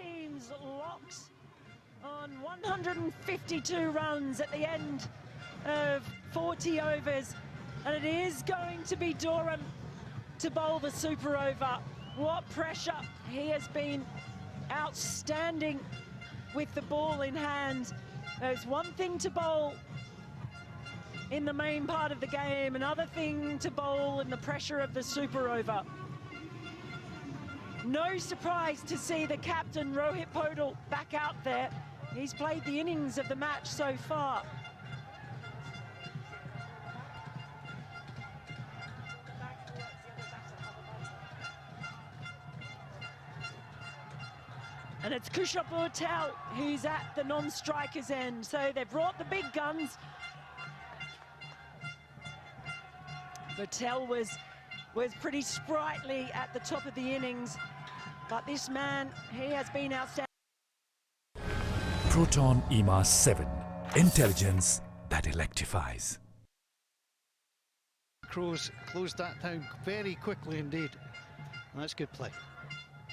teams locked on 152 runs at the end of 40 overs, and it is going to be Durham to bowl the super over. What pressure! He has been outstanding with the ball in hand. There's one thing to bowl in the main part of the game, another thing to bowl in the pressure of the super over. No surprise to see the captain, Rohit Podal, back out there. He's played the innings of the match so far. And it's Kushal Patel who's at the non-strikers end. So they've brought the big guns. Patel was pretty sprightly at the top of the innings, but this man, he has been outstanding. Proton EMAS 7, intelligence that electrifies. Crows closed that down very quickly indeed. And that's good play.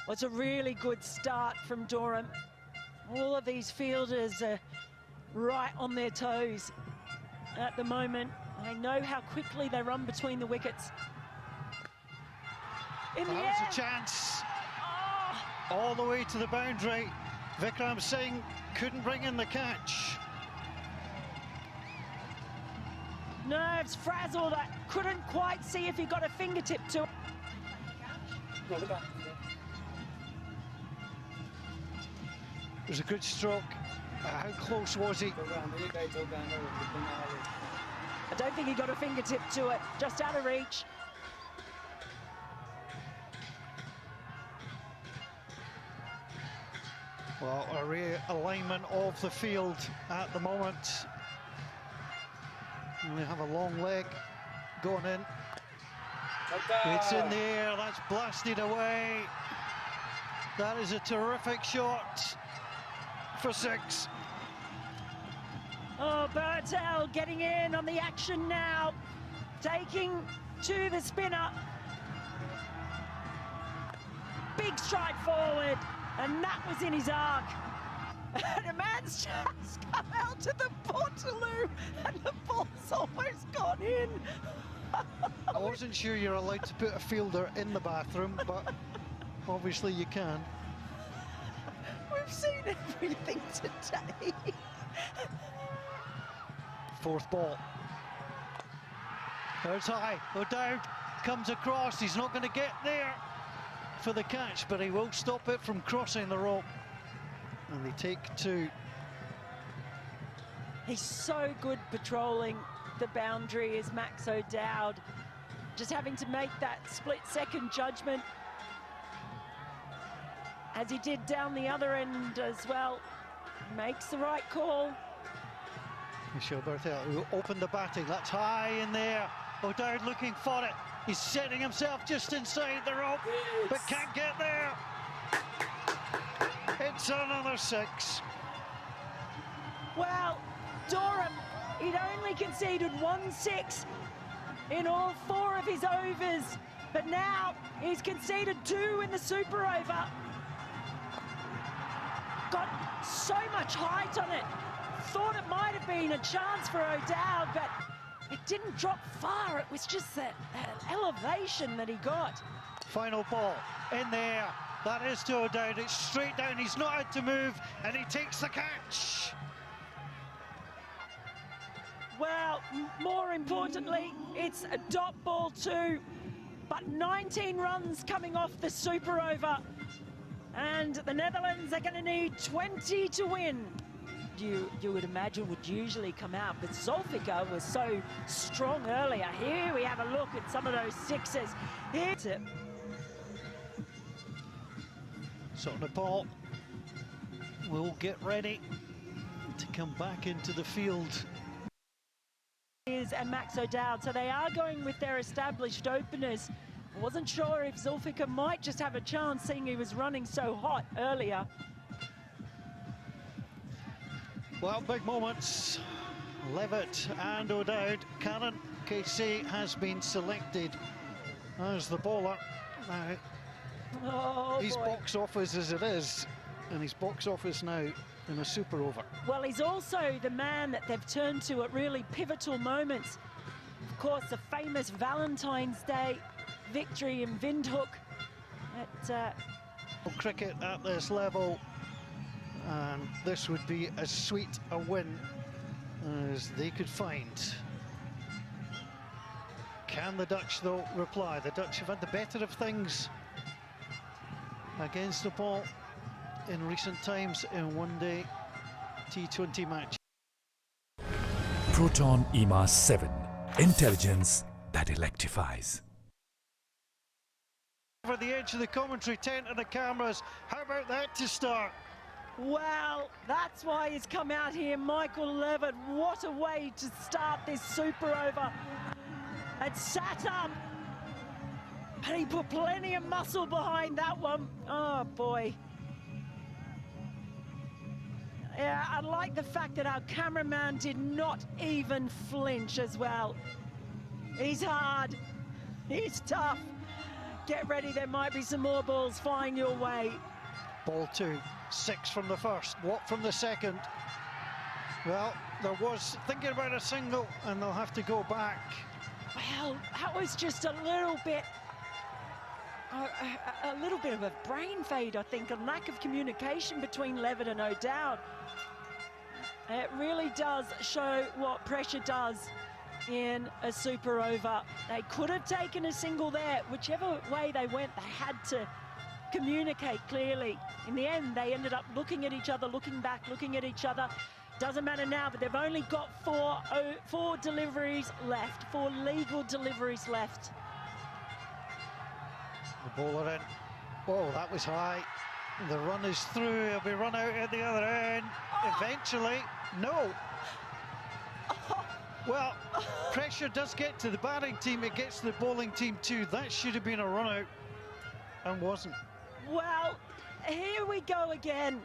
Well, it's a really good start from Durham. All of these fielders are right on their toes at the moment. They know how quickly they run between the wickets. In the air. That was a chance. Oh. All the way to the boundary. Vikram Singh couldn't bring in the catch. Nerves frazzled. I couldn't quite see if he got a fingertip to it. It was a good stroke. How close was he? I don't think he got a fingertip to it, just out of reach. Well, a realignment of the field at the moment. And we have a long leg going in. It's in the air, that's blasted away. That is a terrific shot for 6. Oh, Patel getting in on the action now, taking to the spinner. Big stride forward, and that was in his arc. And a man's just come out to the Portaloo, and the ball's almost gone in. I wasn't sure you're allowed to put a fielder in the bathroom, but obviously you can. We've seen everything today. 4th ball. It's high. O'Dowd comes across. He's not going to get there for the catch, but he will stop it from crossing the rope. And they take 2. He's so good patrolling the boundary, is Max O'Dowd. Just having to make that split-second judgment, as he did down the other end as well. Makes the right call. Michel Bertel, who opened the batting. That's high in there. O'Dowd looking for it. He's setting himself just inside the rope, but can't get there. It's another 6. Well, Durham, he'd only conceded 1 6 in all 4 of his overs, but now he's conceded 2 in the super over. Got so much height on it. Thought it might have been a chance for O'Dowd, but it didn't drop far. It was just that elevation that he got. Final ball in there. That is to O'Dowd. It's straight down. He's not had to move, and he takes the catch. Well, more importantly, it's a dot ball too, but 19 runs coming off the super over, and the Netherlands are going to need 20 to win. You would imagine would usually come out, but Zulfikar was so strong earlier. Here we have a look at some of those 6s. Here's it. So Nepal will get ready to come back into the field. And Max O'Dowd, so they are going with their established openers. I wasn't sure if Zulfikar might just have a chance, seeing he was running so hot earlier. Well, big moments. Levitt and O'Dowd. Karen KC has been selected as the bowler. Now, Oh, these boy. box office as it is, in his box office now in a super over. Well, he's also the man that they've turned to at really pivotal moments. Of course, the famous Valentine's Day victory in Windhoek at cricket at this level, and this would be as sweet a win as they could find. Can the Dutch, though, reply? The Dutch have had the better of things against Nepal in recent times in one-day T20 match. Proton EMA 7. Intelligence that electrifies. Over the edge of the commentary tent and the cameras, how about that to start? Well, that's why he's come out here, Michael Levitt. What a way to start this super over. It sat up, and he put plenty of muscle behind that one. Oh, boy. Yeah, I like the fact that our cameraman did not even flinch as well. He's hard, he's tough. Get ready, there might be some more balls flying your way. Ball 2, 6 from the first, what from the second? Well, there was thinking about a single, and they'll have to go back. Well, that was just a little bit of a brain fade, I think, a lack of communication between Levitt and O'Dowd. It really does show what pressure does in a super over. They could have taken a single there. Whichever way they went, they had to communicate clearly. In the end, they ended up looking at each other, looking back, looking at each other. Doesn't matter now, but they've only got four deliveries left, 4 legal deliveries left. The bowler in. Oh, that was high. The run is through. He'll be run out at the other end. Eventually, no. Well, pressure does get to the batting team. It gets to the bowling team too. That should have been a run out and wasn't. Well, here we go again.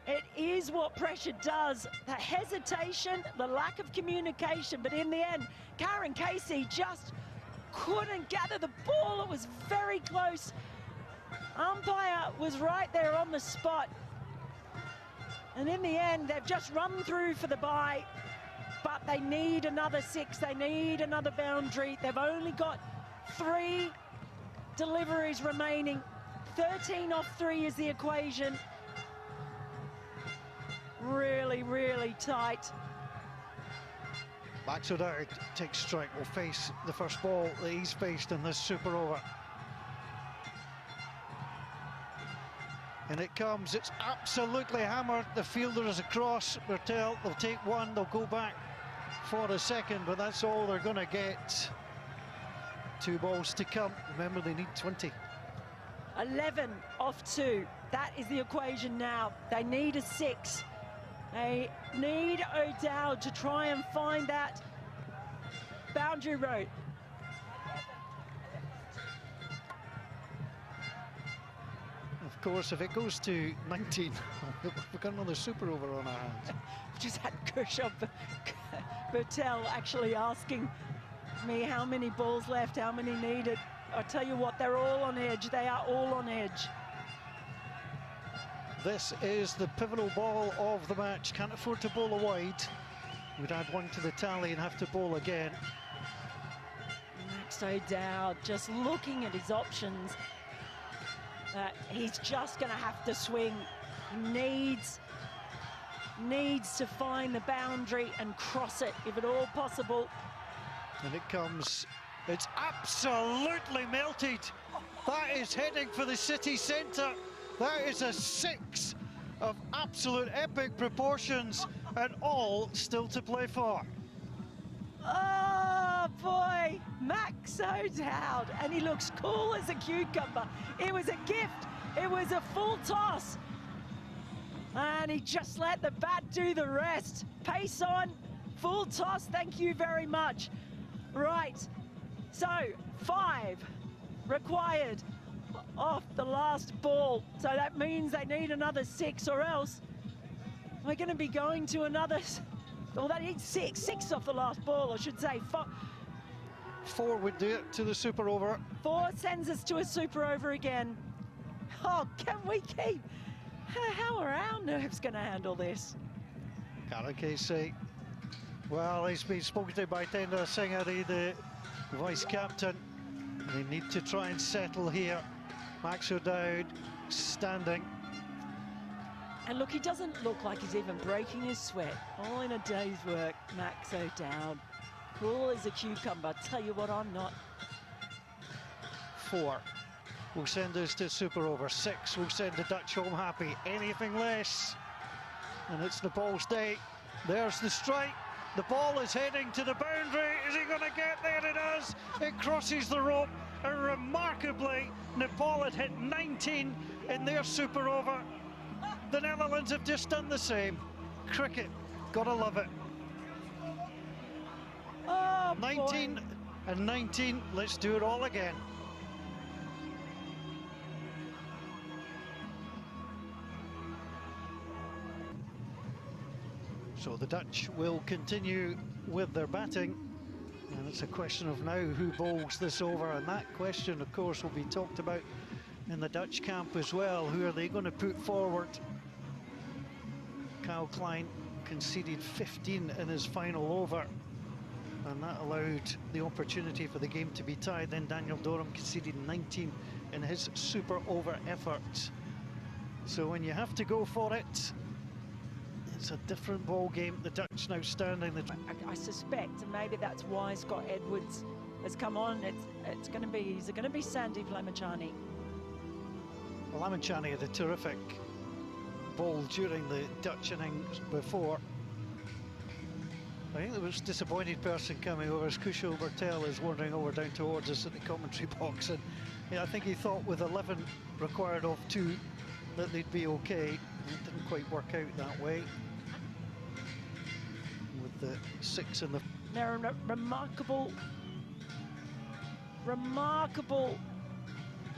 It is what pressure does. The hesitation, the lack of communication, but in the end, Karen Casey just couldn't gather the ball. It was very close. Umpire was right there on the spot. And in the end, they've just run through for the bye, but they need another 6. They need another boundary. They've only got 3 deliveries remaining. 13 off 3 is the equation. Really, really tight. Max O'Dowd takes strike, will face the first ball that he's faced in this super over. And it comes, it's absolutely hammered. The fielder is across. Bertel, they'll take one, they'll go back for a second, but that's all they're going to get. 2 balls to come. Remember, they need 20. 11 off 2. That is the equation now. They need a 6. They need O'Dowd to try and find that boundary road. Of course, if it goes to 19, we've got another super over on our hands. Just had Kershaw Bertel actually asking me how many balls left, how many needed. I tell you what, they're all on edge. They are all on edge. This is the pivotal ball of the match. Can't afford to bowl a wide. We'd add 1 to the tally and have to bowl again. Max O'Dowd just looking at his options. He's just going to have to swing. He needs to find the boundary and cross it, if at all possible. And it comes. It's absolutely melted. That is heading for the city centre. That is a 6 of absolute epic proportions, and all still to play for. Oh boy, Max O'Dowd, and he looks cool as a cucumber. It was a gift, it was a full toss, and he just let the bat do the rest. Pace on, full toss, thank you very much. Right, so 5 required off the last ball, so that means they need another 6, or else we're going to be going to another. Well, they need 6 off the last ball, I should say. 4 would do it to the super over. 4 sends us to a super over again. Oh, can we keep How are our nerves going to handle this? Karen Casey. Well, he's been spoken to by Tender Singh, the vice captain. They need to try and settle here. Max O'Dowd standing. And look, he doesn't look like he's even breaking his sweat. All in a day's work, Max O'Dowd. Cool as a cucumber. Tell you what, I'm not. 4 will send us to Superover. 6 will send the Dutch home happy. Anything less, and it's Nepal's day. There's the strike. The ball is heading to the boundary. Is he going to get there? It does. It crosses the rope. And remarkably, Nepal had hit 19 in their Superover. The Netherlands have just done the same. Cricket, gotta love it. Oh, 19 boy. and 19. Let's do it all again. So the Dutch will continue with their batting, and it's a question of now who bowls this over, and that question of course will be talked about in the Dutch camp as well. Who are they going to put forward? Kyle Klein conceded 15 in his final over, and that allowed the opportunity for the game to be tied. Then Daniel Dorham conceded 19 in his super over effort. So when you have to go for it, it's a different ball game. The Dutch now standing. I suspect, and maybe that's why Scott Edwards has come on. It's going to be, is it going to be Sandeep Lamachani? Well, Lamachani had a terrific ball during the Dutch innings before. I think the most disappointed person coming over is Kushal Patel, is wandering over down towards us in the commentary box, and yeah, I think he thought with 11 required of 2 that they'd be okay. It didn't quite work out that way, with the 6 in the... They're a remarkable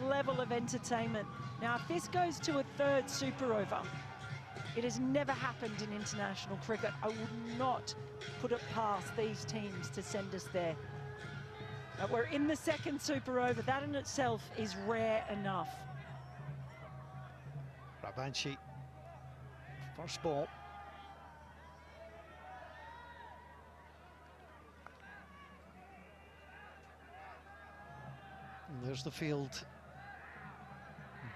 level of entertainment. Now, if this goes to a 3rd super over, it has never happened in international cricket. I would not put it past these teams to send us there. But we're in the 2nd super over. That in itself is rare enough. Rabanchi, first ball. And there's the field.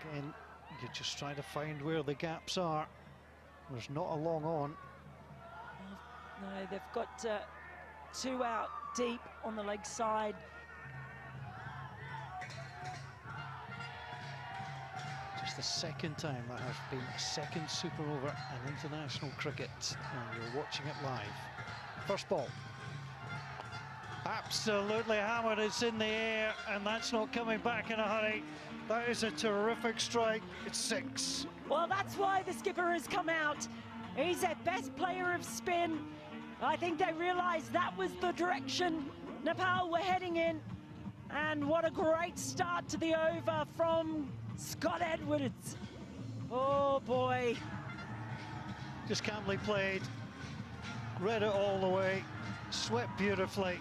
Again, you just try to find where the gaps are. There's not a long on. No, they've got 2 out deep on the leg side. Just the 2nd time there has been a 2nd super over in international cricket, and you're watching it live. First ball. Absolutely hammered. It's in the air, and that's not coming back in a hurry. That is a terrific strike. It's 6. Well, that's why the skipper has come out. He's their best player of spin. I think they realised that was the direction Nepal were heading in. And what a great start to the over from Scott Edwards. Oh, boy. Just calmly played. Read it all the way. Swept beautifully.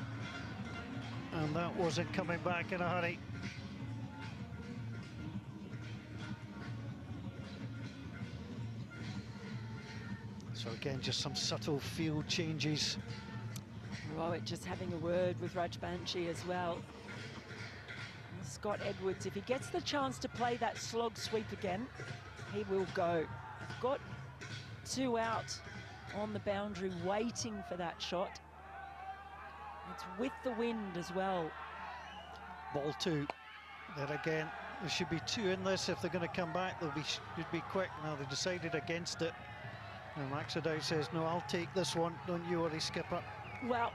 And that wasn't coming back in a hurry. So again, just some subtle field changes. Rohit just having a word with Rajbanshi as well. Scott Edwards, if he gets the chance to play that slog sweep again, he will go. Got 2 out on the boundary waiting for that shot. It's with the wind as well. Ball 2. There again, there should be 2 in this. If they're going to come back, they'll should be quick. Now they decided against it. And Max O'Dowd says, no, I'll take this one. Don't you worry, skipper. Well,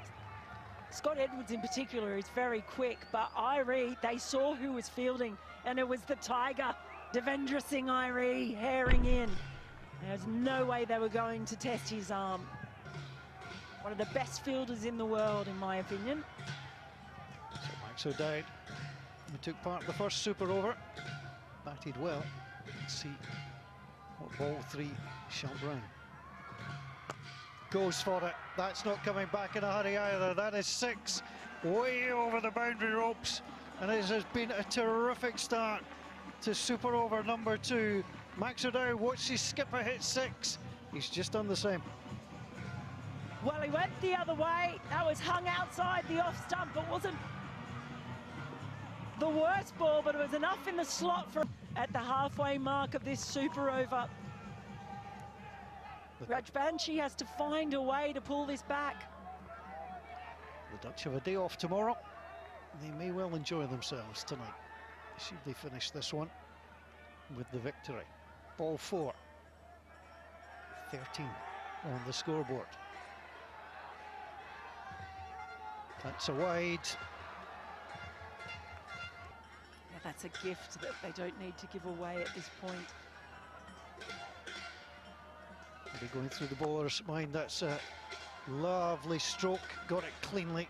Scott Edwards in particular is very quick, but Irie, they saw who was fielding, and it was the Tiger, Devendra Singh Irie, herring in. There's no way they were going to test his arm. One of the best fielders in the world, in my opinion. So Max O'Dowd, who took part in the first super over, batted well. Let's see what ball 3 shall bring. Goes for it. That's not coming back in a hurry either. That is 6, way over the boundary ropes. And it has been a terrific start to super over number 2 Max O'Dowd, watch his skipper hit 6. He's just done the same. Well, he went the other way. That was hung outside the off stump. It wasn't the worst ball, but it was enough in the slot for at the halfway mark of this super over. Rajbanshi has to find a way to pull this back. The Dutch have a day off tomorrow. They may well enjoy themselves tonight. See if they finish this one with the victory. Ball 4. 13 on the scoreboard. That's a wide. Yeah, that's a gift that they don't need to give away at this point. They're going through the bowler's mind. That's a lovely stroke. Got it cleanly.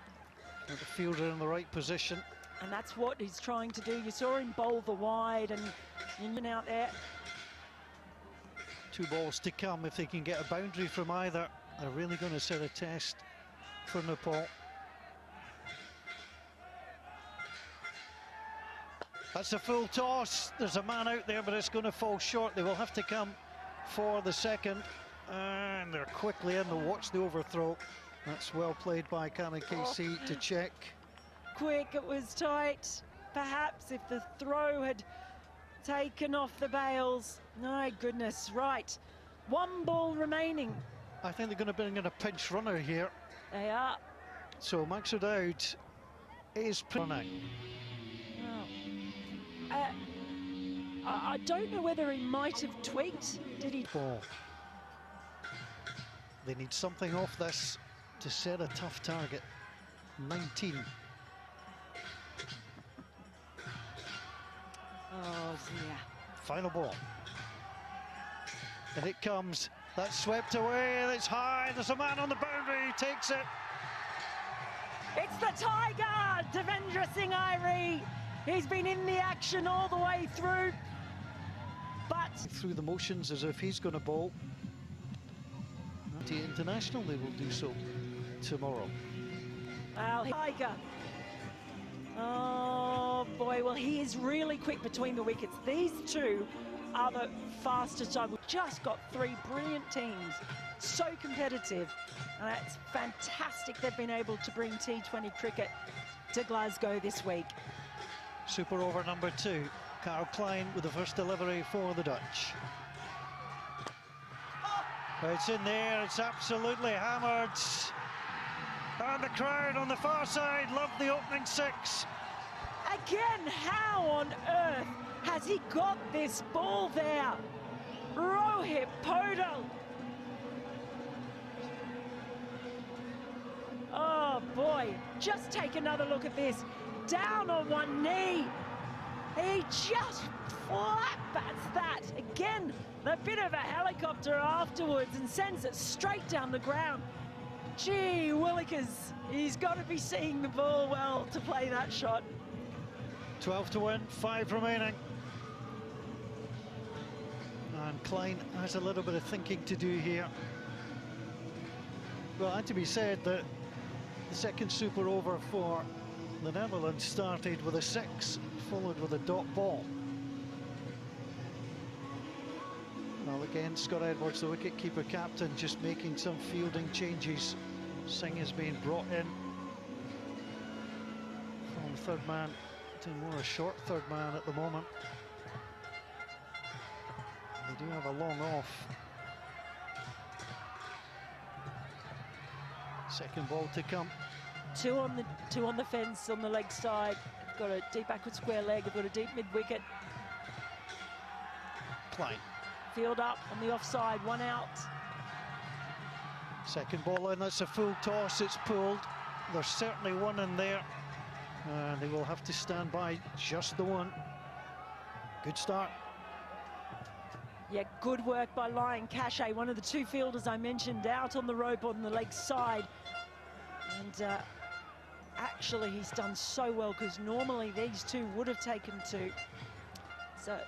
Got the fielder in the right position. And that's what he's trying to do. You saw him bowl the wide and Union out there. 2 balls to come. If they can get a boundary from either, they're really going to set a test for Nepal. That's a full toss. There's a man out there, but it's going to fall short. They will have to come for the second. And they're quickly in to watch the overthrow. That's well played by Karen Casey to check. Quick, it was tight. Perhaps if the throw had taken off the bails. My goodness, right. 1 ball remaining. I think they're going to bring in a pinch runner here. They are. So Max O'Dowd is running. I don't know whether he might have tweaked. Did he? Ball. They need something off this to set a tough target. 19. Oh dear. Final ball. And it comes. That's swept away. And it's high. There's a man on the boundary. He takes it. It's the Tiger, Devendra Singh Irie. He's been in the action all the way through. But through the motions as if he's going to bowl. The international, they will do so tomorrow. well, Tiger. Oh boy, well he is really quick between the wickets. These two are the fastest. We've just got 3 brilliant teams, so competitive, and it's fantastic they've been able to bring T20 cricket to Glasgow this week. Super over number 2. Carl Klein with the first delivery for the Dutch. It's in there, it's absolutely hammered. And the crowd on the far side love the opening 6. Again, how on earth has he got this ball there? Rohit Podal. Oh boy, just take another look at this. Down on one knee. He just flat-bats that. Again, a bit of a helicopter afterwards and sends it straight down the ground. Gee willikers, he's got to be seeing the ball well to play that shot. 12 to win, 5 remaining. And Klein has a little bit of thinking to do here. Well, and to be said that the second super over for the Netherlands started with a 6, followed with a dot ball. Well, again, Scott Edwards, the wicket-keeper captain, just making some fielding changes. Singh is being brought in from third man to more a short third man at the moment. They do have a long off. Second ball to come. Two on the fence on the leg side. Got a deep backward square leg. They've got a deep mid wicket. Klein. Field up on the offside, 1 out. Second ball in, that's a full toss, it's pulled. There's certainly one in there. And they will have to stand by just the one. Good start. Yeah, good work by Lion Cachet, one of the 2 fielders I mentioned, out on the rope on the leg side. And actually he's done so well, because normally these 2 would have taken 2. So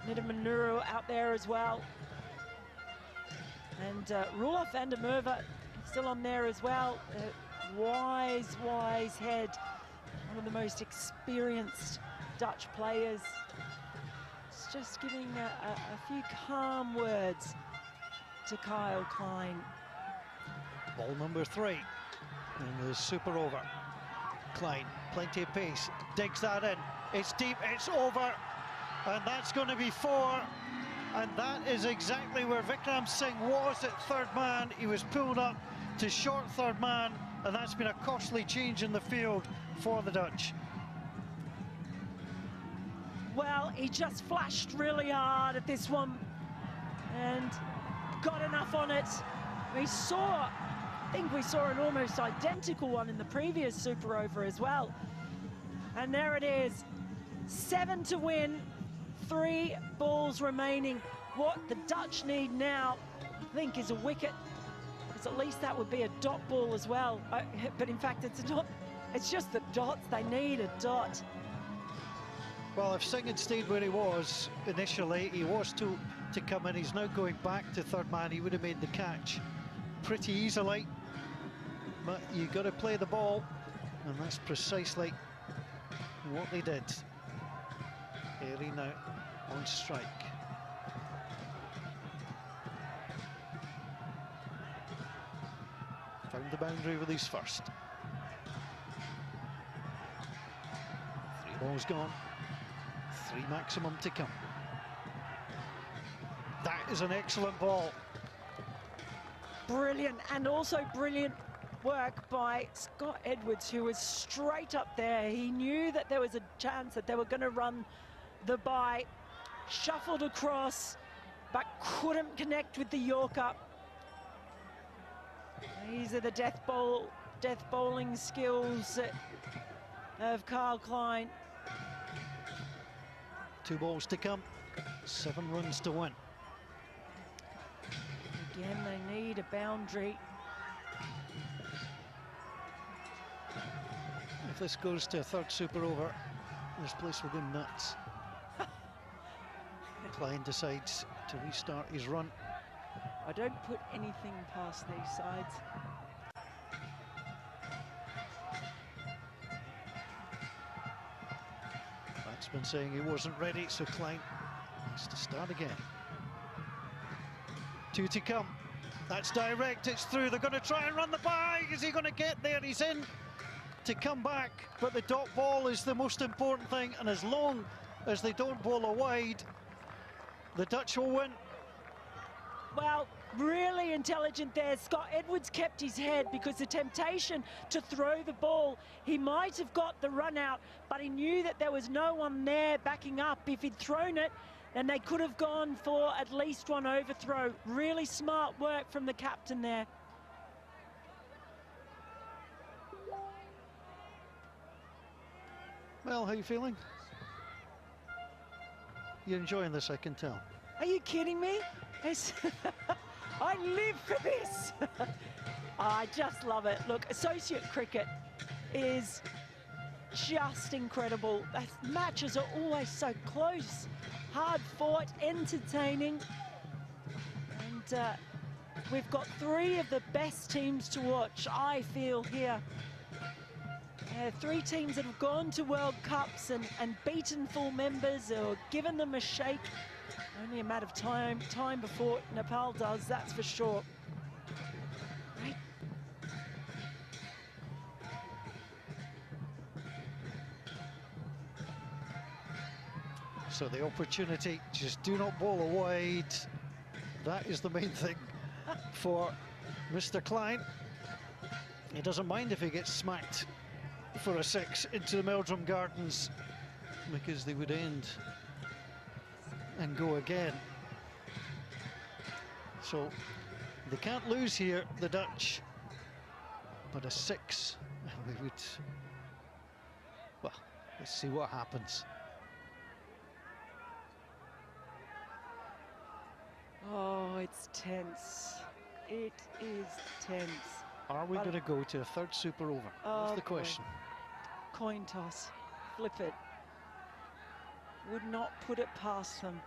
Nidamanuru out there as well. And Roelof van der Merwe still on there as well. Wise head, one of the most experienced Dutch players. just giving a few calm words to Kyle Klein. Ball number 3 in the super over. Klein, plenty of pace, digs that in. It's deep, it's over, and that's going to be 4. And that is exactly where Vikram Singh was at third man. He was pulled up to short third man, and that's been a costly change in the field for the Dutch. Well, he just flashed really hard at this one and got enough on it. I think we saw an almost identical one in the previous super over as well. And there it is, 7 to win, 3 balls remaining. What the Dutch need now, I think, is a wicket, because at least that would be a dot ball as well. But in fact, it's not. It's just the dots. They need a dot. Well, if Singh had stayed where he was initially, he was to come in. He's now going back to third man. He would have made the catch pretty easily. But you've got to play the ball, and that's precisely what they did. Airy now on strike. Found the boundary with his first. 3 balls gone. 3 maximum to come. That is an excellent ball. Brilliant, and also brilliant work by Scott Edwards, who was straight up there. He knew that there was a chance that they were going to run the bye, shuffled across, but couldn't connect with the Yorker. These are the death bowling skills of Kyle Klein. 2 balls to come, 7 runs to win. Again, they need a boundary. If this goes to a third super over, this place will go nuts. Klein decides to restart his run. I don't put anything past these sides. Batsman saying he wasn't ready, so Klein has to start again. 2 to come. That's direct, it's through. They're going to try and run the bye. Is he going to get there? He's in to come back, but the dot ball is the most important thing, and as long as they don't bowl a wide, the Dutch will win. Well, really intelligent there. Scott Edwards kept his head, because the temptation to throw the ball, he might have got the run out, but he knew that there was no one there backing up. If he'd thrown it, then they could have gone for at least one overthrow. Really smart work from the captain there. Well, how are you feeling? You're enjoying this, I can tell. Are you kidding me? I live for this. I just love it. Look, associate cricket is just incredible. Matches are always so close, hard fought, entertaining. And we've got 3 of the best teams to watch, I feel, here. 3 teams that have gone to World Cups and beaten full members or given them a shake. Only a matter of time before Nepal does, that's for sure. Right. So the opportunity, just do not bowl a wide. That is the main thing for Mr. Klein. He doesn't mind if he gets smacked for a 6 into the Meldrum Gardens, because they would end and go again. So they can't lose here, the Dutch, but a 6, we would, well, let's see what happens. Oh, it's tense. It is tense. Are we going to go to a third super over? That's the question. Coin toss, flip it. Would not put it past them.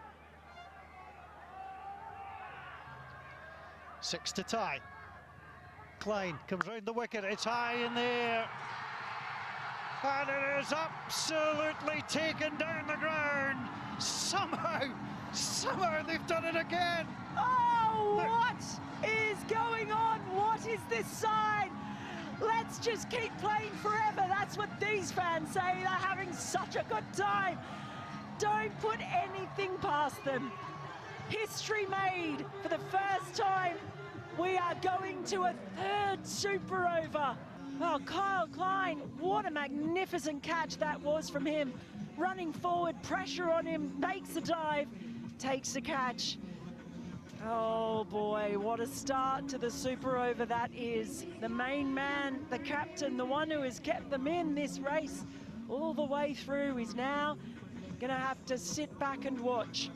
6 to tie. Klein comes round the wicket, it's high in the air. And it is absolutely taken down the ground Somehow they've done it again. Oh, what is going on? What is this sign? Let's just keep playing forever. That's what these fans say. They're having such a good time. Don't put anything past them. History made for the first time. We are going to a third super over. Oh, Kyle Klein, what a magnificent catch that was from him. Running forward, pressure on him, makes a dive, takes the catch. Oh boy, what a start to the super over that is. The main man, the captain, the one who has kept them in this race all the way through is now gonna have to sit back and watch.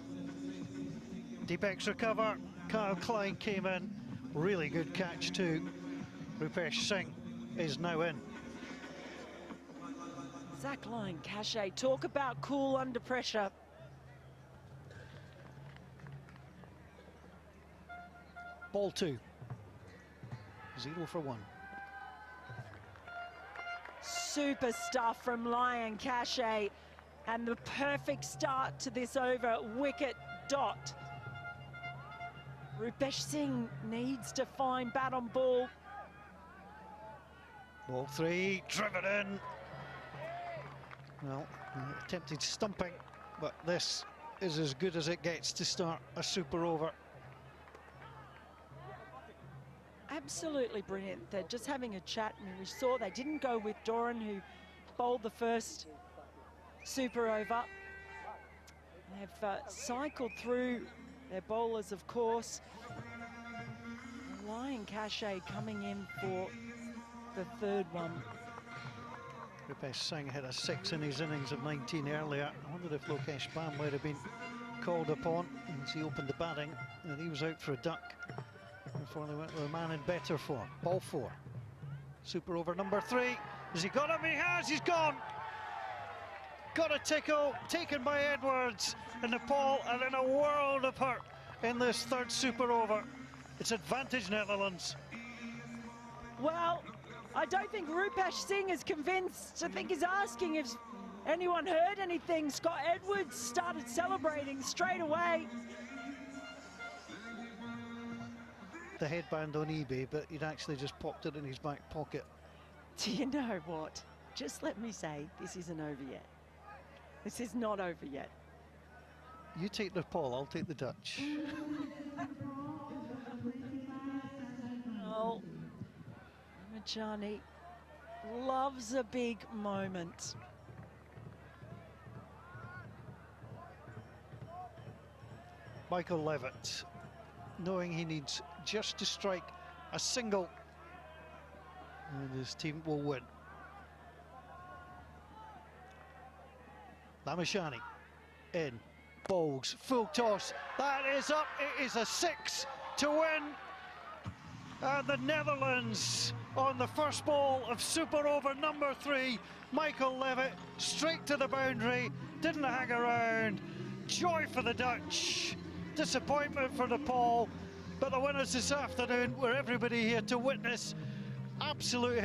Deep extra cover, Kyle Klein came in. Really good catch too. Rupesh Singh is now in. Zach Line, Cachet, talk about cool under pressure. Ball 2. 0 for 1. Super stuff from Lion Cachet, and the perfect start to this over. Wicket dot. Rupesh Singh needs to find bat on ball. Ball 3, driven in. Well, attempted stumping, but this is as good as it gets to start a super over. Absolutely brilliant. They're just having a chat, and we saw they didn't go with Doran, who bowled the first super over. They've cycled through their bowlers, of course. Lion Cachet coming in for the third one. Rupesh Singh had a 6 in his innings of 19 earlier. I wondered if Lokesh Bam might have been called upon as he opened the batting, and he was out for a duck before they went with a man in better form. Ball 4. Super over number 3. Has he got him? He has. He's gone. Got a tickle, taken by Edwards in Nepal, and in a world of hurt in this third super over. It's advantage Netherlands. Well, I don't think Rupesh Singh is convinced. I think he's asking if anyone heard anything. Scott Edwards started celebrating straight away. The headband on eBay, but he'd actually just popped it in his back pocket. Do you know what? Just let me say, this isn't over yet. This is not over yet. You take Nepal, I'll take the Dutch. Well, Majani loves a big moment. Michael Levitt, knowing he needs just to strike a single, and his team will win. Lamashani in, bowls, full toss, that is up, it is a 6 to win. And the Netherlands on the first ball of super over number 3, Michael Levitt, straight to the boundary, didn't hang around. Joy for the Dutch, disappointment for Nepal, but the winners this afternoon were everybody here to witness absolute